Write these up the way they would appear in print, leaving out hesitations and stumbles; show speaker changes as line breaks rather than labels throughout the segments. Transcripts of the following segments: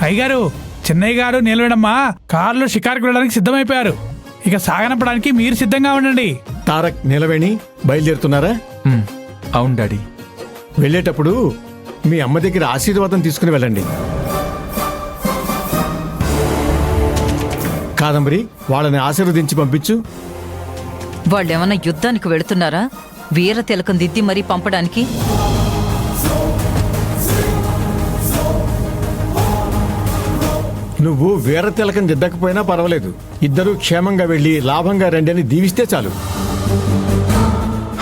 అయ్యగారు, చిన్నయ్య గారు నీలవేణమ్మ కారులో షికారుకు వెళ్ళడానికి సిద్ధమైపోయారు. ఇక సాగనంపడానికి మీరు సిద్ధంగా ఉండండి.
తారక్, నీలవేణి బయలుదేరుతున్నారా?
అవును డాడీ.
వెళ్ళేటప్పుడు మీ అమ్మ దగ్గర ఆశీర్వాదం తీసుకుని వెళ్ళండి. కాదంబరి, వాళ్ళని ఆశీర్వదించి పంపించు.
వాళ్ళేమన్నా యుద్ధానికి వెళుతున్నారా? వీర తిలకం దిద్ది మరీ పంపడానికి?
నువ్వు వీర తిలకం దిద్దకపోయినా పర్వాలేదు, ఇద్దరూ క్షేమంగా వెళ్ళి లాభంగా రండి అని దీవిస్తే చాలు.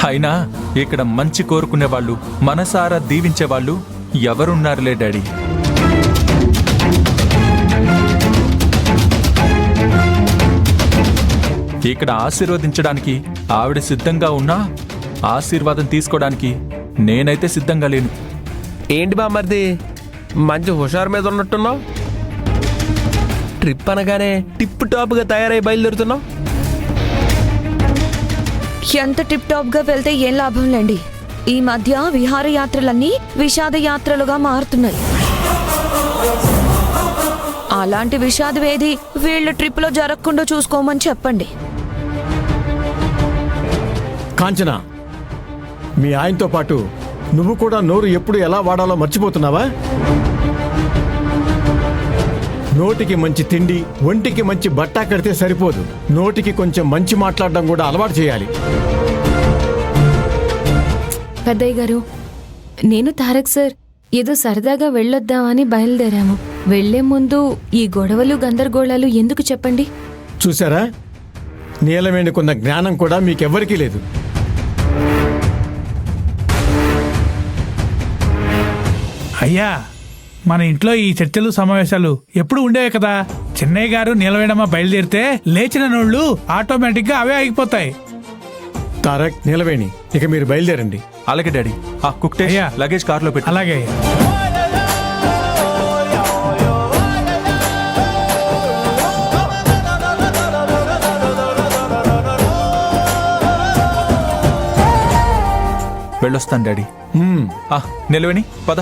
అయినా ఇక్కడ మంచి కోరుకునేవాళ్ళు, మనసారా దీవించేవాళ్ళు ఎవరున్నారులే డాడీ. ఇక్కడ ఆశీర్వదించడానికి ఆవిడ సిద్ధంగా ఉన్నా ఆశీర్వాదం తీసుకోవడానికి నేనైతే సిద్ధంగా లేను.
ఏంటి బామ్మర్ది, మంచి హుషారు మీద ఉన్నట్టున్నావు? ట్రిప్ అనగానే టిప్ టాప్గా తయారై బయలుదేరుతున్నావు.
ఎంత టిప్ టాప్ గా వెళ్తే ఏం లాభంలేండి. ఈ మధ్య విహారయాత్రలన్నీ విషాదయాత్రలుగా మారుతున్నాయి. అలాంటి విషాదవేది వీళ్ళ ట్రిప్ లో జరగకుండా చూసుకోమని చెప్పండి.
కాంచన, మీ ఆయనతో పాటు నువ్వు కూడా నోరు ఎప్పుడు ఎలా వాడాలో మర్చిపోతున్నావా? నోటికి మంచి తిండి, ఒంటికి మంచి బట్ట కడితే సరిపోదు, నోటికి కొంచెం మంచి మాట్లాడడం కూడా అలవాటు చేయాలి.
పెద్దయ్య గారు, నేను తారక్ సార్ ఏదో సరదాగా వెళ్ళొద్దామని బయలుదేరాము. వెళ్లే ముందు ఈ గొడవలు గందరగోళాలు ఎందుకు చెప్పండి?
చూసారా, నీలవేణికున్న జ్ఞానం కూడా మీకెవ్వరికీ లేదు.
అయ్యా, మన ఇంట్లో ఈ చర్చలు సమావేశాలు ఎప్పుడు ఉండేవే కదా. చిన్నయ్య గారు నీలవేణమ్మ బయలుదేరితే లేచిన నోళ్లు ఆటోమేటిక్ గా అవే ఆగిపోతాయి.
తారక్, నీలవేణి, ఇక మీరు బయలుదేరండి.
అలాగే డాడీ. ఆ కుక్టే
అయ్యా,
లగేజ్ కార్లో పెట్టి.
అలాగే అయ్యా.
వెళ్ళొస్తాను డాడీ. నిలవని పద.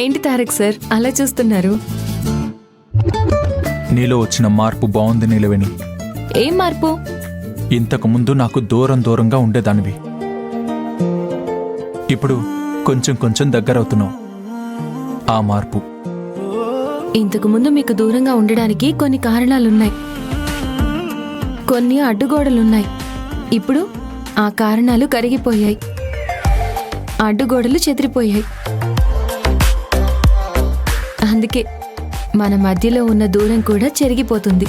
ఏంటి తారక్ సార్ అలా చూస్తున్నారు?
నీలో వచ్చిన మార్పు బాగుంది నీలవేణి.
ఏం మార్పు?
ఇంతకు ముందు నాకు దూరం దూరంగా ఉండేదానివి, ఇప్పుడు కొంచెం కొంచెం దగ్గరవుతున్నావు. ఆ మార్పు.
ఇంతకు ముందు మీకు దూరంగా ఉండడానికి కొన్ని కారణాలున్నాయి, కొన్ని అడ్డుగోడలున్నాయి. ఇప్పుడు ఆ కారణాలు కరిగిపోయాయి, అడ్డుగోడలు చెదిరిపోయాయి. అందుకే మన మధ్యలో ఉన్న దూరం కూడా చెరిగిపోతుంది.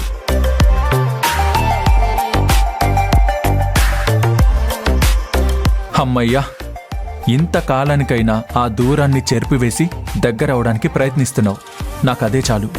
అమ్మయ్యా, ఇంతకాలానికైనా ఆ దూరాన్ని చెరిపివేసి దగ్గరవడానికి ప్రయత్నిస్తున్నావు. నాకదే చాలు.